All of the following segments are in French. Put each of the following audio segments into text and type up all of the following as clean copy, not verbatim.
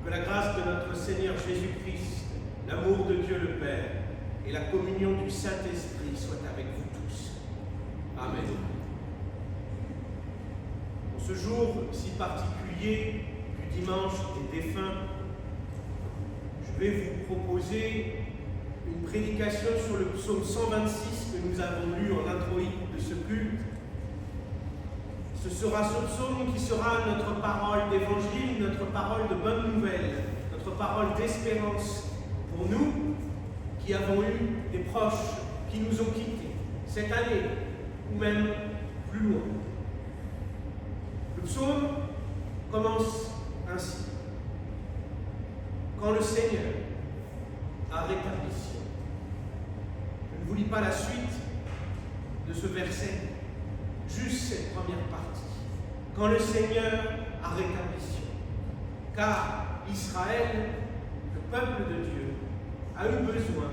Que la grâce de notre Seigneur Jésus-Christ, l'amour de Dieu le Père et la communion du Saint-Esprit soient avec vous tous. Amen. En ce jour si particulier du dimanche des défunts, je vais vous proposer une prédication sur le psaume 126 que nous avons lu en introïque de ce culte. Ce sera ce psaume qui sera notre parole d'évangile, notre parole de bonne nouvelle, notre parole d'espérance pour nous qui avons eu des proches qui nous ont quittés cette année ou même plus loin. Le psaume commence ainsi. Quand le Seigneur a rétabli Sion. Je ne vous lis pas la suite de ce verset, juste cette première partie. Quand le Seigneur a rétabli Sion. Car Israël, le peuple de Dieu, a eu besoin,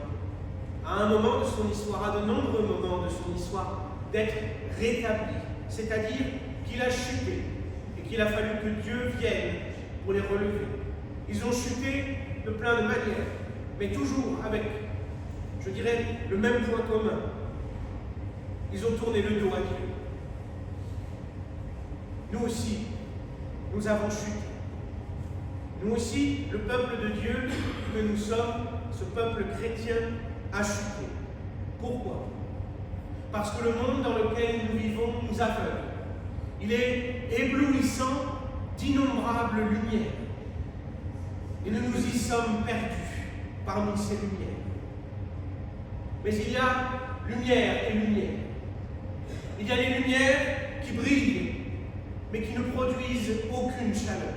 à un moment de son histoire, à de nombreux moments de son histoire, d'être rétabli. C'est-à-dire qu'il a chuté et qu'il a fallu que Dieu vienne pour les relever. Ils ont chuté de plein de manières, mais toujours avec, je dirais, le même point commun. Ils ont tourné le dos à Dieu. Nous aussi, nous avons chuté. Nous aussi, le peuple de Dieu que nous sommes, ce peuple chrétien, a chuté. Pourquoi? Parce que le monde dans lequel nous vivons nous aveugle. Il est éblouissant d'innombrables lumières. Et nous nous y sommes perdus parmi ces lumières. Mais il y a lumière et lumière. Il y a des lumières qui brillent, mais qui ne produisent aucune chaleur.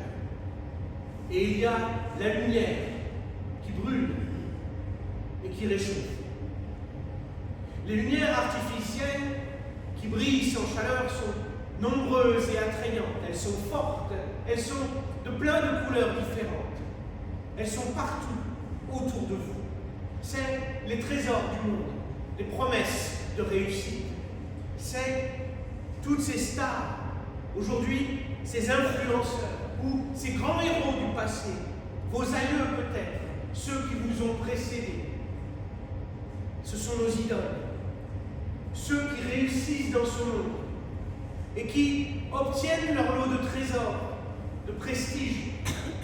Et il y a la lumière qui brûle et qui réchauffe. Les lumières artificielles qui brillent sans chaleur sont nombreuses et attrayantes. Elles sont fortes, elles sont de plein de couleurs différentes. Elles sont partout autour de vous. C'est les trésors du monde, les promesses de réussite. C'est toutes ces stars, aujourd'hui, ces influenceurs ou ces grands héros du passé, vos aïeux peut-être, ceux qui vous ont précédés. Ce sont nos idoles, ceux qui réussissent dans ce monde et qui obtiennent leur lot de trésors, de prestige,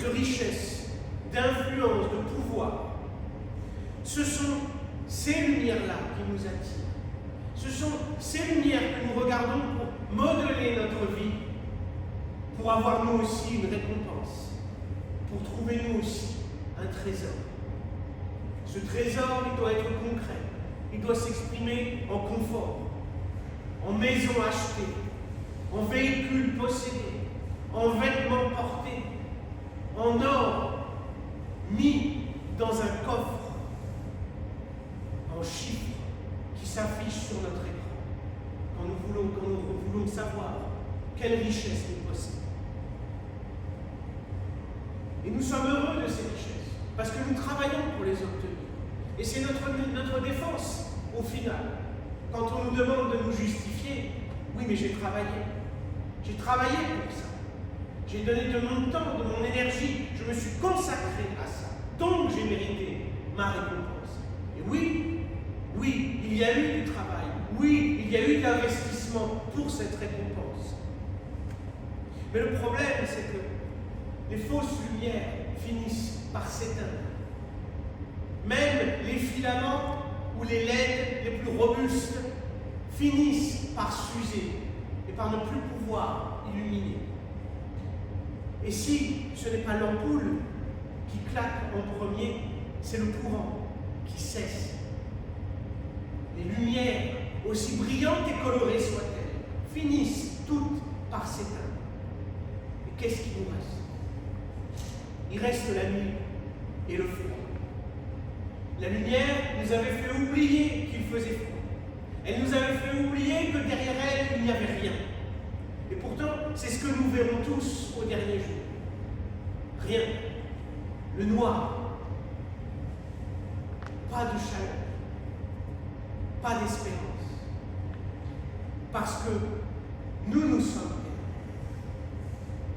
de richesse, d'influence, de pouvoir. Ce sont ces lumières-là qui nous attirent. Ce sont ces lumières que nous regardons pour modeler notre vie, pour avoir nous aussi une récompense, pour trouver nous aussi un trésor. Ce trésor, il doit être concret, il doit s'exprimer en confort, en maison achetée, en véhicule possédé, en vêtements portés, en or mis dans un coffre, en chiffres qui s'affichent sur notre écran, quand nous voulons savoir quelle richesse nous possédons. Et nous sommes heureux de ces richesses, parce que nous travaillons pour les obtenir. Et c'est notre défense, au final. Quand on nous demande de nous justifier, oui, mais j'ai travaillé. J'ai travaillé pour ça. J'ai donné de mon temps, de mon énergie. Je me suis consacré à ça. Donc j'ai mérité ma récompense. Et oui, il y a eu du travail. Oui, il y a eu de l'investissement pour cette récompense. Mais le problème, c'est que les fausses lumières finissent par s'éteindre. Même les filaments ou les LED les plus robustes finissent par s'user et par ne plus pouvoir illuminer. Et si ce n'est pas l'ampoule qui claque en premier, c'est le courant qui cesse. Les lumières, aussi brillantes et colorées soient-elles, finissent toutes par s'éteindre. Et qu'est-ce qui nous reste? Il reste la nuit et le froid. La lumière nous avait fait oublier qu'il faisait froid. Elle nous avait fait oublier que derrière elle, il n'y avait rien. Et pourtant, c'est ce que nous verrons tous au dernier jour. Rien. Le noir. Pas de chaleur. Pas d'espérance. Parce que nous sommes perdus.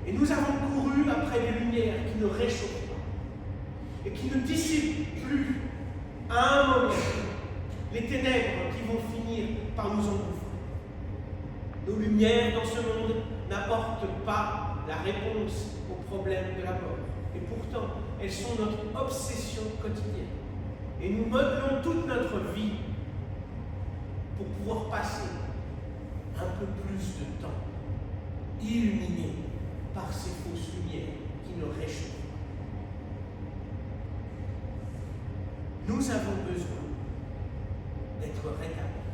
Et nous avons couru après des lumières qui ne réchauffent pas, et qui ne dissipe plus à un moment les ténèbres qui vont finir par nous engouffrer. Nos lumières dans ce monde n'apportent pas la réponse au problème de la mort. Et pourtant, elles sont notre obsession quotidienne. Et nous modelons toute notre vie pour pouvoir passer un peu plus de temps illuminés par ces fausses lumières qui nous réchauffent. Nous avons besoin d'être rétablis,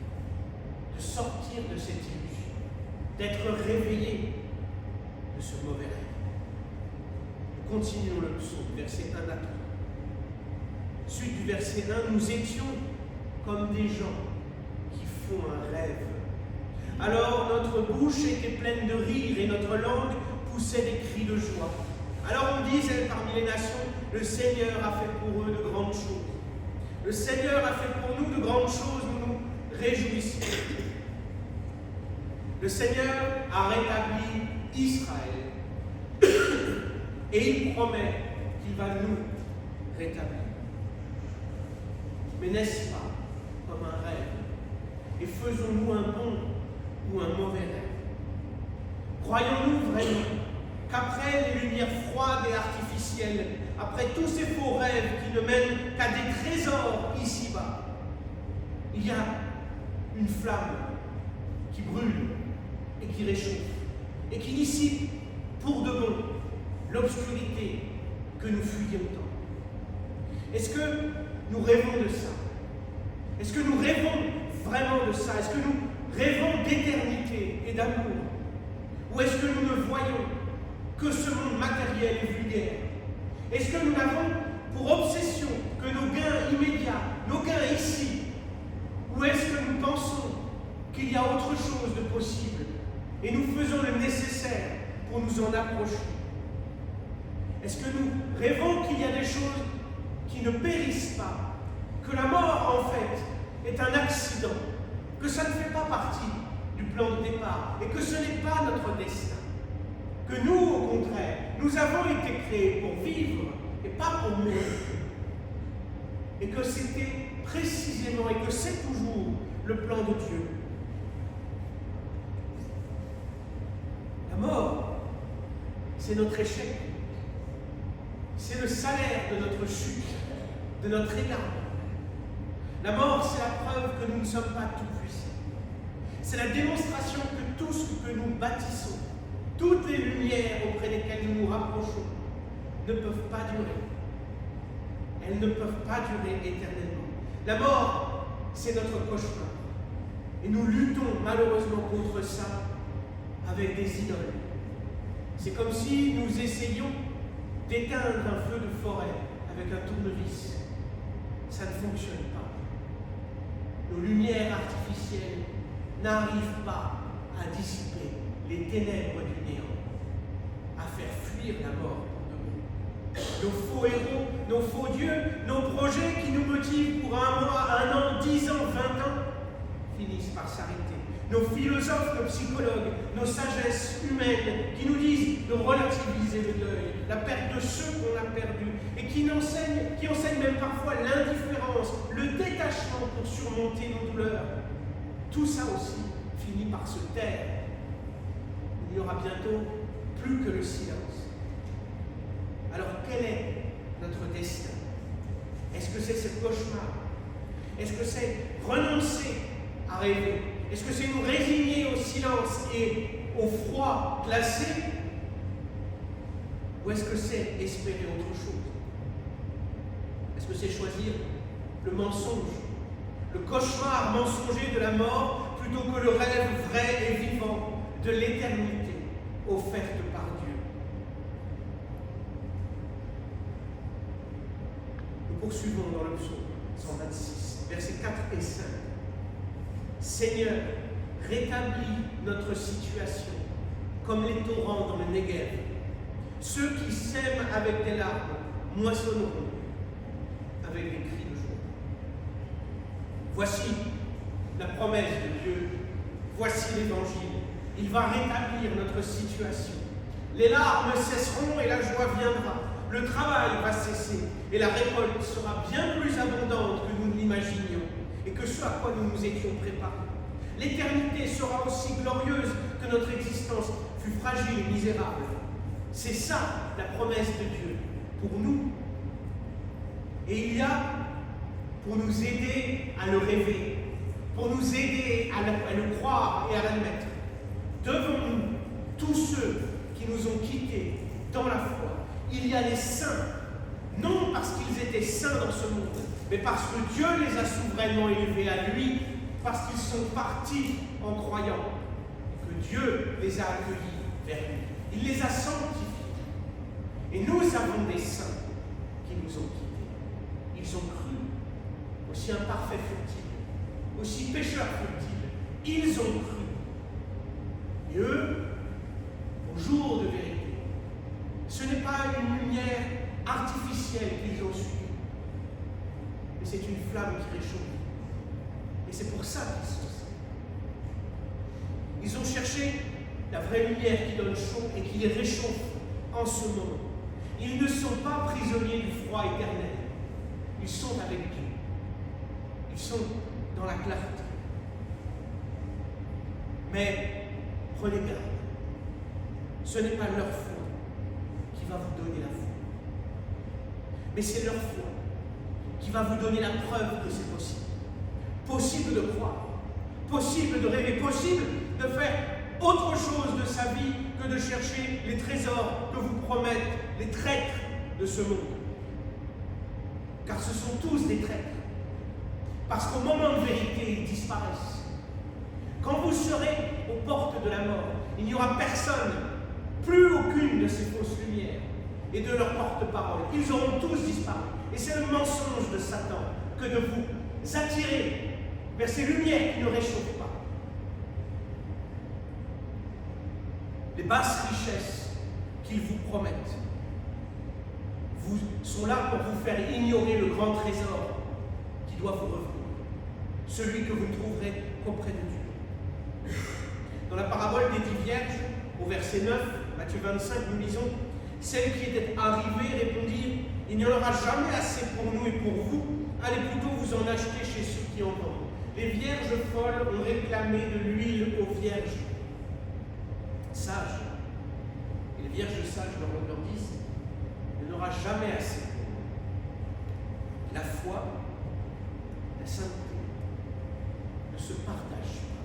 de sortir de cette illusion, d'être réveillés de ce mauvais rêve. Nous continuons le psaume, verset 1 à 3. Suite du verset 1, nous étions comme des gens qui font un rêve. Alors notre bouche était pleine de rire et notre langue poussait des cris de joie. Alors on disait parmi les nations, le Seigneur a fait pour eux de grandes choses. Le Seigneur a fait pour nous de grandes choses, nous nous réjouissons. Le Seigneur a rétabli Israël et il promet qu'il va nous rétablir. Mais n'est-ce pas comme un rêve? Et faisons-nous un bon ou un mauvais rêve? Croyons-nous vraiment qu'après les lumières froides et artificielles, après tous ces faux rêves qui ne mènent qu'à des trésors ici-bas, il y a une flamme qui brûle et qui réchauffe et qui dissipe pour de bon l'obscurité que nous fuyions tant? Est-ce que nous rêvons de ça? Est-ce que nous rêvons vraiment de ça? Est-ce que nous rêvons d'éternité et d'amour? Ou est-ce que nous ne voyons que ce monde matériel et vulgaire? Est-ce que nous n'avons pour obsession que nos gains immédiats, nos gains ici? Ou est-ce que nous pensons qu'il y a autre chose de possible et nous faisons le nécessaire pour nous en approcher? Est-ce que nous rêvons qu'il y a des choses qui ne périssent pas, que la mort en fait est un accident, que ça ne fait pas partie du plan de départ et que ce n'est pas notre destin? Que nous, au contraire, nous avons été créés pour vivre et pas pour mourir. Et que c'était précisément et que c'est toujours le plan de Dieu. La mort, c'est notre échec. C'est le salaire de notre chute, de notre égarement. La mort, c'est la preuve que nous ne sommes pas tout-puissants. C'est la démonstration que tout ce que nous bâtissons, toutes les lumières auprès desquelles nous nous rapprochons, ne peuvent pas durer. Elles ne peuvent pas durer éternellement. La mort, c'est notre cauchemar. Et nous luttons malheureusement contre ça avec des idoles. C'est comme si nous essayions d'éteindre un feu de forêt avec un tournevis. Ça ne fonctionne pas. Nos lumières artificielles n'arrivent pas à dissiper les ténèbres du néant, à faire fuir la mort de nous. Nos faux héros, nos faux dieux, nos projets qui nous motivent pour un mois, un an, 10 ans, 20 ans, finissent par s'arrêter. Nos philosophes, nos psychologues, nos sagesses humaines qui nous disent de relativiser le deuil, la perte de ceux qu'on a perdus, et qui enseignent même parfois l'indifférence, le détachement pour surmonter nos douleurs. Tout ça aussi finit par se taire. Il n'y aura bientôt plus que le silence. Alors quel est notre destin? Est-ce que c'est ce cauchemar? Est-ce que c'est renoncer à rêver? Est-ce que c'est nous résigner au silence et au froid glacé? Ou est-ce que c'est espérer autre chose? Est-ce que c'est choisir le mensonge, le cauchemar mensonger de la mort, plutôt que le rêve vrai et vivant de l'éternité offerte par Dieu? Nous poursuivons dans le psaume 126, versets 4 et 5. Seigneur, rétablis notre situation comme les torrents dans le Néguev. Ceux qui sèment avec des larmes moissonneront avec des cris de joie. Voici la promesse de Dieu. Voici l'Évangile. Il va rétablir notre situation. Les larmes cesseront et la joie viendra. le travail va cesser et la récolte sera bien plus abondante que nous ne l'imaginions et que ce à quoi nous nous étions préparés. L'éternité sera aussi glorieuse que notre existence fut fragile et misérable. C'est ça la promesse de Dieu pour nous. Et il y a, pour nous aider à le rêver, pour nous aider à le croire et à l'admettre, devant nous, tous ceux qui nous ont quittés dans la foi, il y a les saints, non parce qu'ils étaient saints dans ce monde, mais parce que Dieu les a souverainement élevés à lui, parce qu'ils sont partis en croyant, que Dieu les a accueillis vers lui. Il les a sanctifiés. Et nous avons des saints qui nous ont quittés. Ils ont cru, aussi imparfaits furent-ils, aussi pécheurs furent-ils, ils ont cru. Et eux, au jour de vérité, ce n'est pas une lumière artificielle qu'ils ont suivie, mais c'est une flamme qui réchauffe. Et c'est pour ça qu'ils sont saints. Ils ont cherché la vraie lumière qui donne chaud et qui les réchauffe en ce moment. Ils ne sont pas prisonniers du froid éternel. Ils sont avec Dieu. Ils sont dans la clarté. Mais prenez garde. Ce n'est pas leur foi qui va vous donner la foi. Mais c'est leur foi qui va vous donner la preuve que c'est possible. Possible de croire, possible de rêver, possible de faire autre chose de sa vie que de chercher les trésors que vous promettent les traîtres de ce monde. Car ce sont tous des traîtres. Parce qu'au moment de vérité, ils disparaissent. Quand vous serez aux portes de la mort, il n'y aura personne, plus aucune de ces fausses lumières et de leurs porte-parole. Ils auront tous disparu. Et c'est le mensonge de Satan que de vous attirer vers ces lumières qui ne réchauffent pas. Les basses richesses qu'ils vous promettent sont là pour vous faire ignorer le grand trésor qui doit vous revenir, celui que vous ne trouverez qu'auprès de Dieu. Dans la parabole des 10 vierges, au verset 9, Matthieu 25, nous lisons « Celles qui étaient arrivées répondirent « Il n'y en aura jamais assez pour nous et pour vous, allez plutôt vous en acheter chez ceux qui en vendent. » Les vierges folles ont réclamé de l'huile aux vierges sages. Et les vierges sages leur disent « Il n'y en aura jamais assez pour nous. » La foi, la sainteté ne se partagent pas.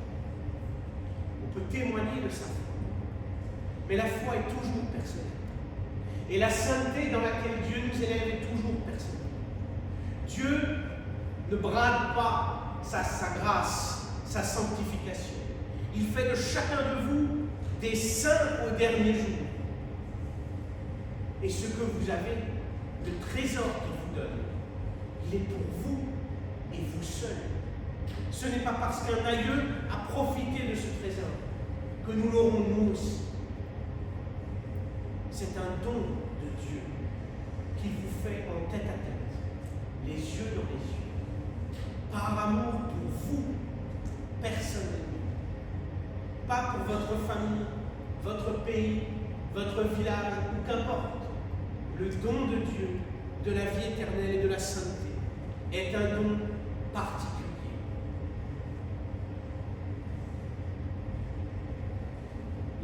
On peut témoigner de sa foi, mais la foi est toujours personnelle. Et la sainteté dans laquelle Dieu nous élève est toujours personnelle. Dieu ne brade pas sa grâce, sa sanctification. Il fait de chacun de vous des saints au dernier jour. Et ce que vous avez, le trésor qu'il vous donne, il est pour vous et vous seul. Ce n'est pas parce qu'un aïeux a profité de ce trésor que nous l'aurons nous aussi. C'est un don de Dieu qu'il vous fait en tête à tête, les yeux dans les yeux, par amour pour vous, personnellement. Pas pour votre famille, votre pays, votre village, ou qu'importe. Le don de Dieu, de la vie éternelle et de la sainteté, est un don particulier.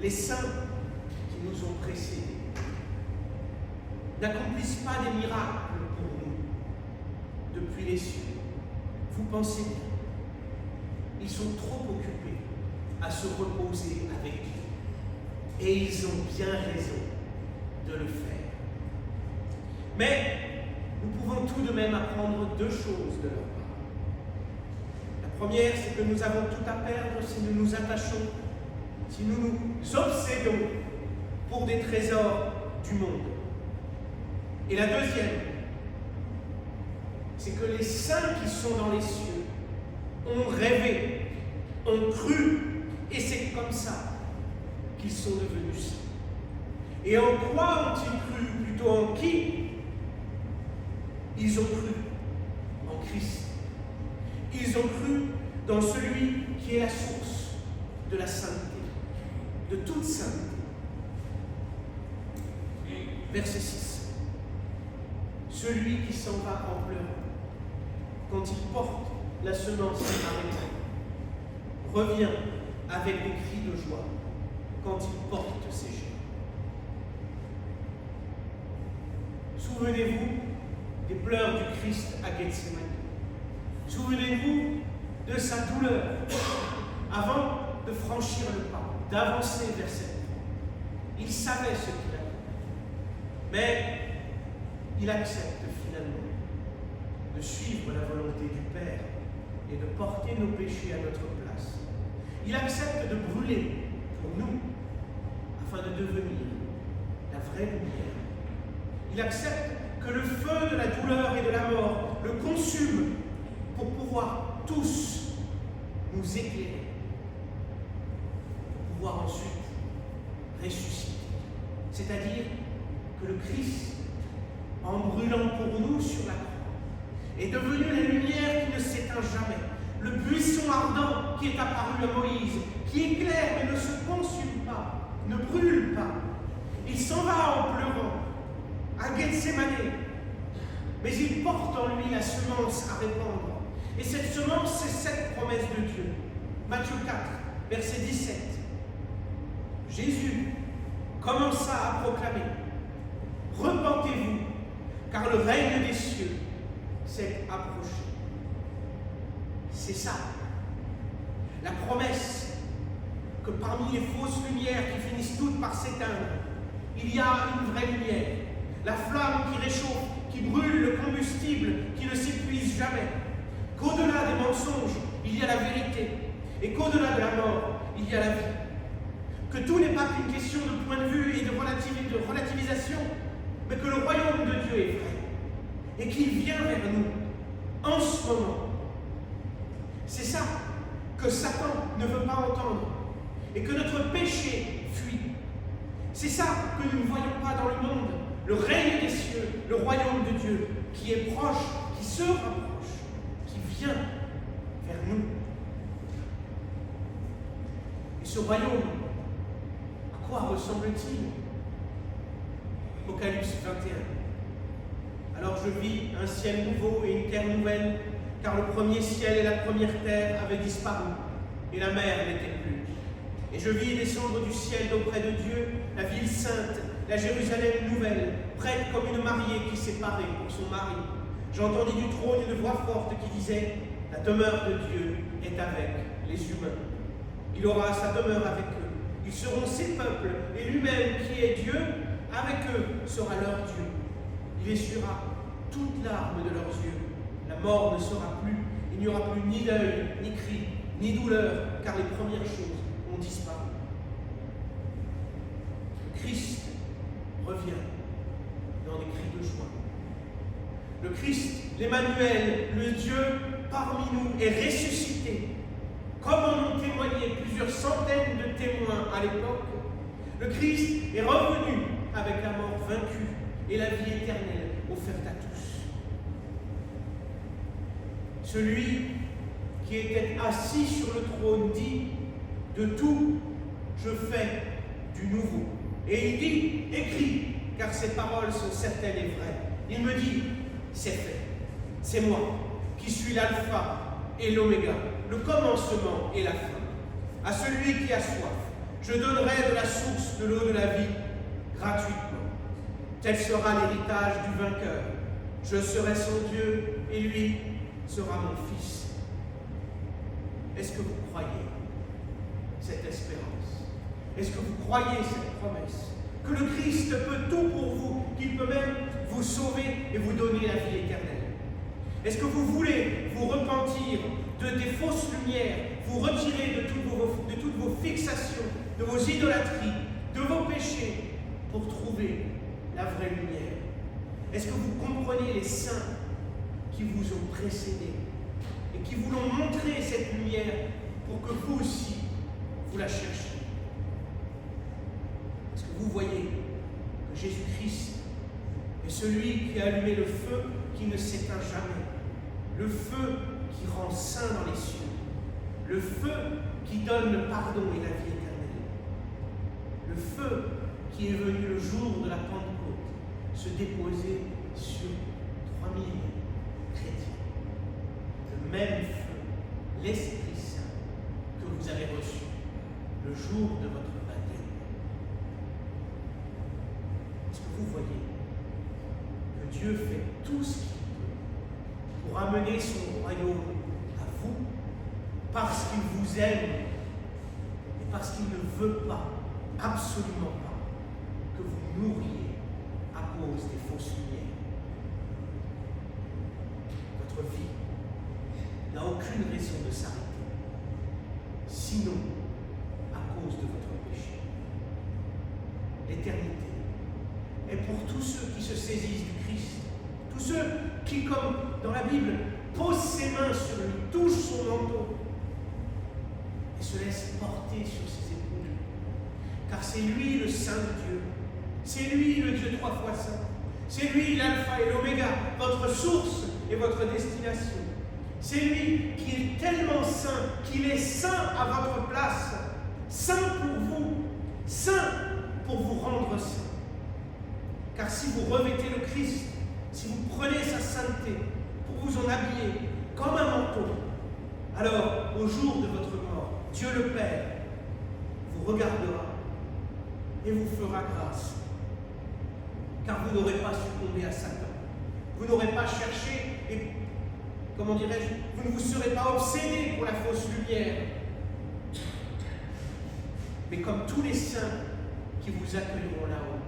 Les saints qui nous ont précédés n'accomplissent pas des miracles pour nous depuis les cieux. Vous pensez bien, ils sont trop occupés à se reposer avec Dieu. Et ils ont bien raison de le faire. Mais nous pouvons tout de même apprendre deux choses de leur part. La première, c'est que nous avons tout à perdre si nous nous attachons, si nous nous obsédons pour des trésors du monde. Et la deuxième, c'est que les saints qui sont dans les cieux ont rêvé, ont cru, et c'est comme ça qu'ils sont devenus saints. Et en quoi ont-ils cru? Plutôt en qui? Ils ont cru en Christ. Ils ont cru dans celui qui est la source de la sainteté, de toute sainteté. Verset 6. celui qui s'en va en pleurant, quand il porte la semence arrêtée, revient avec des cris de joie quand il porte ses jets. Souvenez-vous des pleurs du Christ à Gethsémani. Souvenez-vous de sa douleur avant de franchir le pas, d'avancer vers cette croix. Il savait ce qu'il avait. Mais il accepte finalement de suivre la volonté du Père et de porter nos péchés à notre place. Il accepte de brûler pour nous afin de devenir la vraie lumière. Il accepte que le feu de la douleur et de la mort le consume pour pouvoir tous nous éclairer, pour pouvoir ensuite ressusciter. C'est-à-dire que le Christ, en brûlant pour nous sur la croix, est devenu la lumière qui ne s'éteint jamais, le buisson ardent qui est apparu à Moïse, qui éclaire mais ne se consume pas, ne brûle pas. Il s'en va en pleurant à Gethsémani, mais il porte en lui la semence à répandre. Et cette semence, c'est cette promesse de Dieu. Matthieu 4, verset 17. Jésus commença à proclamer: repentez-vous, car le règne des cieux s'est approché. C'est ça, la promesse que parmi les fausses lumières qui finissent toutes par s'éteindre, il y a une vraie lumière, la flamme qui réchauffe, qui brûle le combustible, qui ne s'épuise jamais. Qu'au-delà des mensonges, il y a la vérité, et qu'au-delà de la mort, il y a la vie. Que tout n'est pas qu'une question de point de vue et de relativisation, mais que le royaume de Dieu est vrai, et qu'il vient vers nous, en ce moment. C'est ça que Satan ne veut pas entendre, et que notre péché fuit. C'est ça que nous ne voyons pas dans le monde, le règne des cieux, le royaume de Dieu, qui est proche, qui se rapproche, qui vient vers nous. Et ce royaume, à quoi ressemble-t-il? Apocalypse 21. Alors je vis un ciel nouveau et une terre nouvelle, car le premier ciel et la première terre avaient disparu, et la mer n'était plus. Et je vis descendre du ciel d'auprès de Dieu la ville sainte, la Jérusalem nouvelle, prête comme une mariée qui s'est parée pour son mari. J'entendis du trône une voix forte qui disait: la demeure de Dieu est avec les humains. Il aura sa demeure avec eux. Ils seront ses peuples, et lui-même qui est Dieu, avec eux sera leur Dieu. Il essuiera toute larme de leurs yeux. La mort ne sera plus. Il n'y aura plus ni deuil, ni cri, ni douleur, car les premières choses ont disparu. Christ revient dans des cris de joie. Le Christ, l'Emmanuel, le Dieu parmi nous, est ressuscité. Comme en ont témoigné plusieurs centaines de témoins à l'époque, le Christ est revenu avec la mort vaincue et la vie éternelle offerte à tous. Celui qui était assis sur le trône dit: de tout, je fais du nouveau. Et il dit: écris, car ces paroles sont certaines et vraies. Il me dit: c'est fait. C'est moi qui suis l'alpha et l'oméga, le commencement et la fin. À celui qui a soif, je donnerai de la source de l'eau de la vie gratuitement. Tel sera l'héritage du vainqueur. Je serai son Dieu et lui sera mon fils. Est-ce que vous croyez cette espérance? Est-ce que vous croyez cette promesse? Que le Christ peut tout pour vous, qu'il peut même vous sauver et vous donner la vie éternelle? Est-ce que vous voulez vous repentir des fausses lumières, vous retirer de toutes vos fixations, de vos idolâtries, de vos péchés, pour trouver la vraie lumière? Est-ce que vous comprenez les saints qui vous ont précédés et qui vous l'ont montré, cette lumière, pour que vous aussi, vous la cherchiez? Est-ce que vous voyez que Jésus-Christ est celui qui a allumé le feu qui ne s'éteint jamais, le feu qui rend saint dans les cieux, le feu qui donne le pardon et la vie éternelle, le feu qui est venu le jour de la Pentecôte se déposer sur même feu, l'Esprit Saint, que vous avez reçu le jour de votre baptême. Est-ce que vous voyez que Dieu fait tout ce qu'il peut pour amener son royaume à vous, parce qu'il vous aime et parce qu'il ne veut pas, absolument pas, que vous mouriez à cause des fausses lumières. Votre vie n'a aucune raison de s'arrêter, sinon à cause de votre péché. L'éternité est pour tous ceux qui se saisissent du Christ, tous ceux qui, comme dans la Bible, posent ses mains sur lui, touchent son manteau et se laissent porter sur ses épaules. Car c'est lui le Saint de Dieu, c'est lui le Dieu 3 fois saint, c'est lui l'alpha et l'oméga, votre source et votre destination. C'est lui qui est tellement saint qu'il est saint à votre place, saint pour vous, saint pour vous rendre saint. Car si vous revêtez le Christ, si vous prenez sa sainteté pour vous en habiller comme un manteau, alors au jour de votre mort, Dieu le Père vous regardera et vous fera grâce. Car vous n'aurez pas succombé à Satan. Vous n'aurez pas cherché et, comment dirais-je, vous ne vous serez pas obsédé pour la fausse lumière. Mais comme tous les saints qui vous accueilleront là-haut,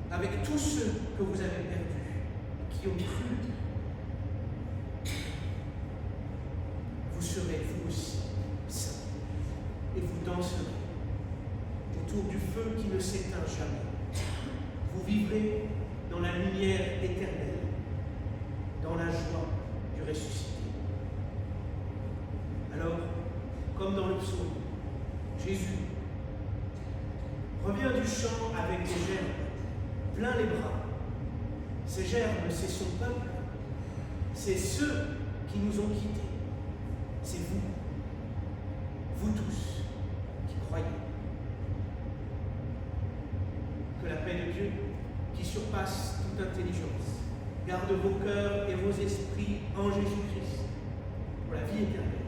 avec tous ceux que vous avez perdus, qui ont cru, vous serez vous aussi saints. Et vous danserez autour du feu qui ne s'éteint jamais. Vous vivrez dans la lumière éternelle, dans la joie du ressuscité. Alors, comme dans le psaume, Jésus revient du champ avec des gerbes, plein les bras. Ces gerbes, c'est son peuple, c'est ceux qui nous ont quittés. C'est vous, vous tous, qui croyez. Que la paix de Dieu, qui surpasse toute intelligence, garde vos cœurs et vos esprits en Jésus-Christ pour la vie éternelle.